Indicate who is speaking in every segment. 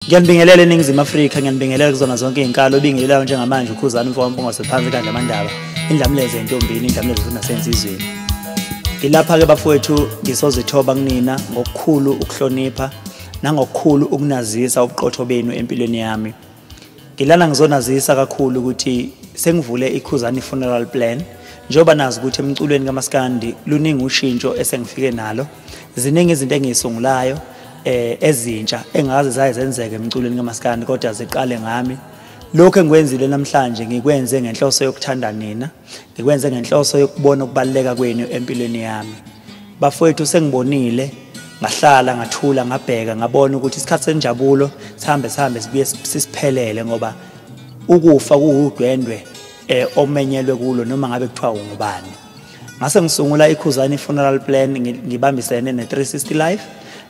Speaker 1: Ngiyanibingelela eNingizimu Afrika, ngiyanibingelela kuzona zonke izinkalo obingelelayo njengamanje uKhuzani mfowethu phansi kanje amandaba indlamleze entombini indlamleze futhi nasensizweni. Ngilapha ke bafowethu ngisozithoba kunina ngokukhulu ukuhlonipha nangokukhulu ukunazisa ubuqotho benu empilweni yami. Ngilana ngizonazisa kakhulu ukuthi sengivule iKhuzani funeral plan njoba nazi ukuthi emculweni kaMaskandi luningi ushintsho esengifike nalo. Ziningi izinto engizisungulayo ezintsha engaze zayenzeke emculweni kaMaskandi kodwa ziqale ngami. Lokho engikwenzile namhlanje ngikwenze ngenhloso yokuthanda nina, ngikwenze ngenhloso yokubona ukubaleka kwenu empilweni yami. Bafowethu sengibonile, ngahlala ngathula ngabheka ngabona ukuthi isikhathi senjabulo sihambe sibuye sisiphelele ngoba ukufa kuwudwendwe omenyelwe kulo noma ngabe kuthiwa ungubani. Ngase ngisungula iKhuzani funeral plan ngibambisene ne360 Life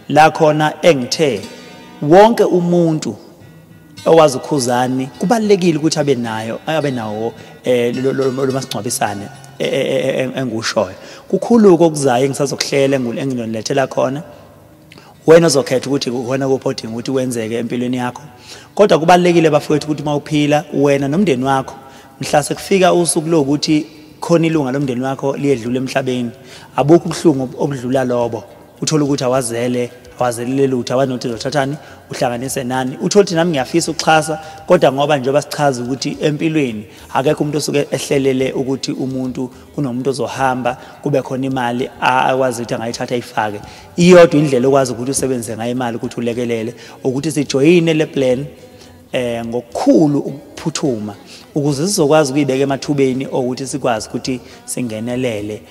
Speaker 1: la khona engithe wonke umuntu owazi uKhuzani kubalekile ukuthi abe nawo lo masingcwabisane engushoyo. Kukhuluko okuzayo engisazokuhlela engilethela khona. Wena uzokhetha ukuthi wena kuphodinga ukuthi wenzeke empilweni yakho. Kodwa kubalekile bafowethu ukuthi mawuphila wena nomndeni wakho mhla sekufika usuku lokuthi khona ilunga lomndeni wakho liyedlula emhlabeni. Abukho ubuhlungu obudlula lobo. Uthola ukuthi awazelele lutho abanothi lothathani uhlanganise nani. Uthola ukuthi nami ngiyafisa ukuxhasa kodwa ngoba njengoba sichaza ukuthi empilweni akekho umuntu osuke ehlelele ukuthi umuntu kunomuntu ozohamba kube khona imali akwazi ukuthi angayithatha ayifake. Iyodwa indlela okwazi ukuthi usebenzise ngayo imali ukuthi ulekelele ukuthi sijoyine le plan ngokukhulu ukuphuthuma ukuze sizokwazi ukuyibeka emathubeni ukuthi sikwazi ukuthi singenelele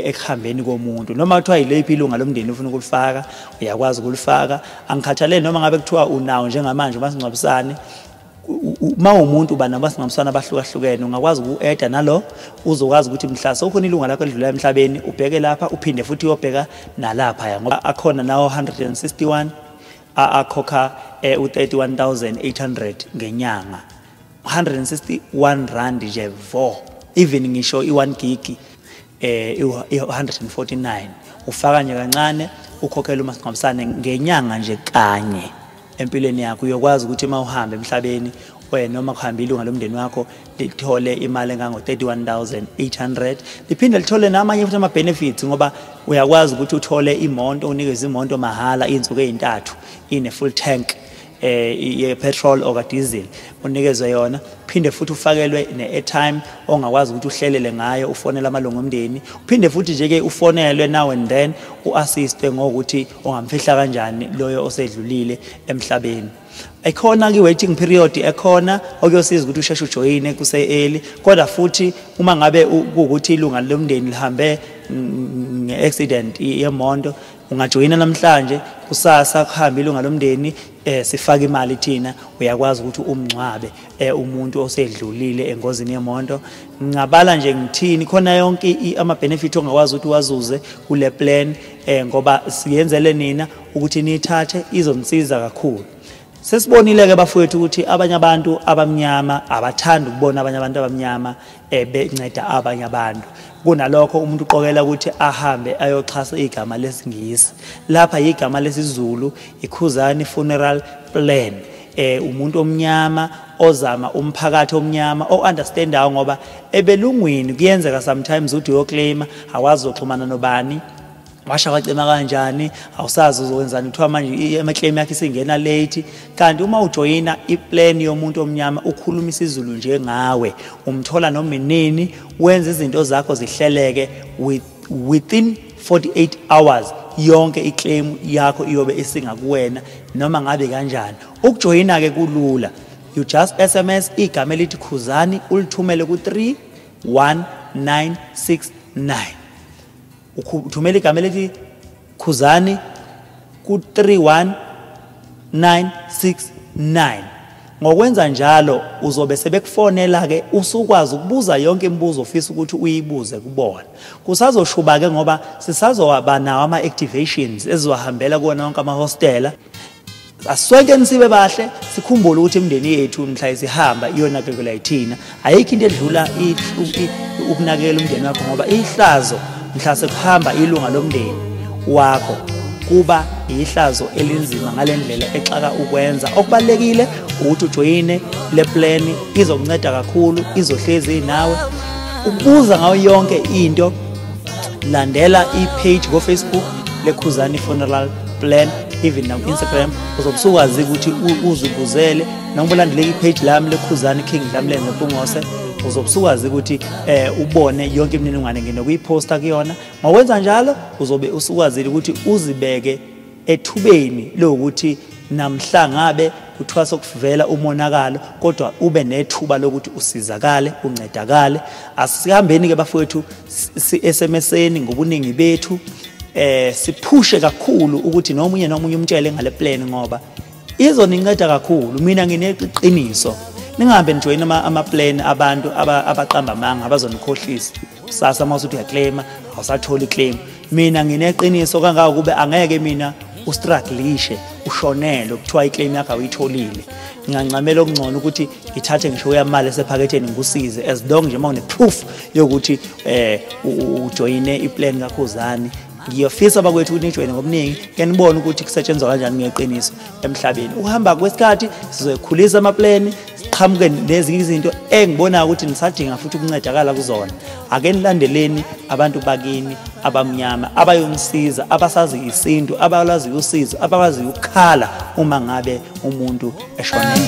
Speaker 1: ekuhambeni komuntu noma kuthiwa yiliphi ilunga lomndeni ufuna ukulifaka uyakwazi ukulifaka. Angikhathalele noma ngabe kuthiwa unawo njengamanje masingcwabisane umuntu banabasingcwabisana abahlukahlukene ungakwazi uku-add nalo uzokwazi ukuthi mhla sokhona ilunga lakho elidlula emhlabeni ubheke lapha uphinde futhi uyobheka nalapha ngoba akhona nawo 161 akhokha u31,800 ngenyanga 161 rand nje vo. Even ngisho i1 gig 149 ufaka nje kancane ukhokhela umasingcwabisane ngenyanga nje kanye empilweni yakho. Uyokwazi ukuthi mawuhambe emhlabeni wena noma kuhamba ilunga lomndeni wakho lithole imali engango 31,800 liphinde lithole namanye futhi ama benefits ngoba uyakwazi ukuthi uthole imoto unikeze imoto mahala insuku ezintathu ine full tank ye petrol or diesel unikezwe yona. Phinde futhi ufakelwe ne-airtime ongakwazi ukuthi uhlelele ngayo ufonela amalungu omndeni. Uphinde futhi nje ke ufonelwe now and then uassistwe ngokuthi ongamfihla kanjani loyo osedlulile emhlabeni. Ekhona ke waiting period ekhona okuyosiza ukuthi usheshe ujoyine kuse early kodwa futhi uma ngabe ukuthi ilunga lomndeni lihambe ngeaccident yemonto ungajoyina namhlanje kusasa kuhamba ilunga lomndeni sifaka imali thina uyakwazi ukuthi umncwabe umuntu osedlulile engozini yemonto. Ngabala nje ngithini khona yonke ama benefit ongakwazi ukuthi wazuze kule plan ngoba siyenzele nina ukuthi nithathe izomsiza kakhulu. Sesibonile ke bafowethu ukuthi abanye abantu abamnyama abathanda ukubona abanye abantu abamnyama benceda abanye abantu. Kunalokho umuntu uqokela ukuthi ahambe ayoxhasa igama lesingisi. Lapha igama lesizulu iKhuzani funeral plan. Umuntu omnyama ozama umphakathi omnyama o-understandayo ngoba ebelungwini kuyenzeka sometimes uthi uyoclaim awazi uxhumana nobani washa kwacema kanjani awusazi uzowenzani kuthiwa manje amaclaim yakhe singena late. Kanti uma ujoyina iplan yomuntu omnyama ukhuluma isizulu nje ngawe umthola noma inini wenza izinto zakho zihleleke within 48 hours yonke iclaim yakho iyobe isingakuwena noma ngabe kanjani. Ukujoyina ke kulula, you just SMS igama elithi Khuzani ulithumele ku 31969. Uthumela igama elithi Khuzani ku 31969. Ngokwenza njalo uzobe sebekufonela ke usukwazi ukubuza yonke imibuzo ofisa ukuthi uyibuze kubona. Kusazoshuba ke ngoba sisazoba nawo ama activations ezizohambela kuona wonke ama hostela. Asonke nisibe bahle sikhumbule ukuthi imndeni yethu mhla isihamba iyonakekela yithina. Ayikho into edlula ukunakekela umndeni wakho ngoba ihlazo mhla sekuhamba ilunga lomndeni wakho kuba ihlazo elinzima ngalendlela exaka ukwenza. Okubalekile ukuthi ujoyine le plan, izokunceda kakhulu, izohlezi nawe. Ukubuza ngayo yonke into, landela i-page go Facebook le Khuzani Funeral Plan, even na Instagram, uzobusukwazi ukuthi uzibuzele. Noma ulandele i-page lami le Khuzani King Dlamlenze Mpungose, uzobusukwazi ukuthi ubone yonke imininingwane ngene kuyiposta kuyona. Mawenza njalo uzobe usukwazi ukuthi uzibeke ethubeni lokuthi namhla ngabe kuthiwa sokuvela umonakalo, kodwa ube nethuba lokuthi usizakale, uncedakale. Asihambeni ke bafowethu SMS-eni ngobuningi bethu, siphushe kakhulu ukuthi nomunye umtshele ngale plan, ngoba izoninceda kakhulu. Mina ngineqiniso, ningahambe nijoyina ama-plan abantu abaqamba amanga abazonikhohlisa kusasa mawusuthi uyaclaima awusatholi iclaim. Mina ngineqiniso kangaka kube angeke mina ustrugglishe ushonele ukuthiwa iclaim yakho awuyitholile. Ngingancamela okungcono ukuthi ngithathe ngisho uyamali esephaketheni ngikusize, as long nje mawune-proof yokuthi ujoyine iplan kaKhuzani. Ngiyofisa bakwethu ukuthi nijoyine ngobuningi, ngenibone ukuthi kusetshenzwa kanjani ngeqiniso emhlabeni. Uhamba kwesikhathi sizokhulisa ama-plan, siqhamuke nezinye izinto engibona ukuthi nisadinga futhi ukuncedakala kuzona. Ake nilandeleni abantu bakini abamnyama abayonisiza, abasazi isintu, abalazi usizo, abakwazi ukukhala uma ngabe umuntu eshonile.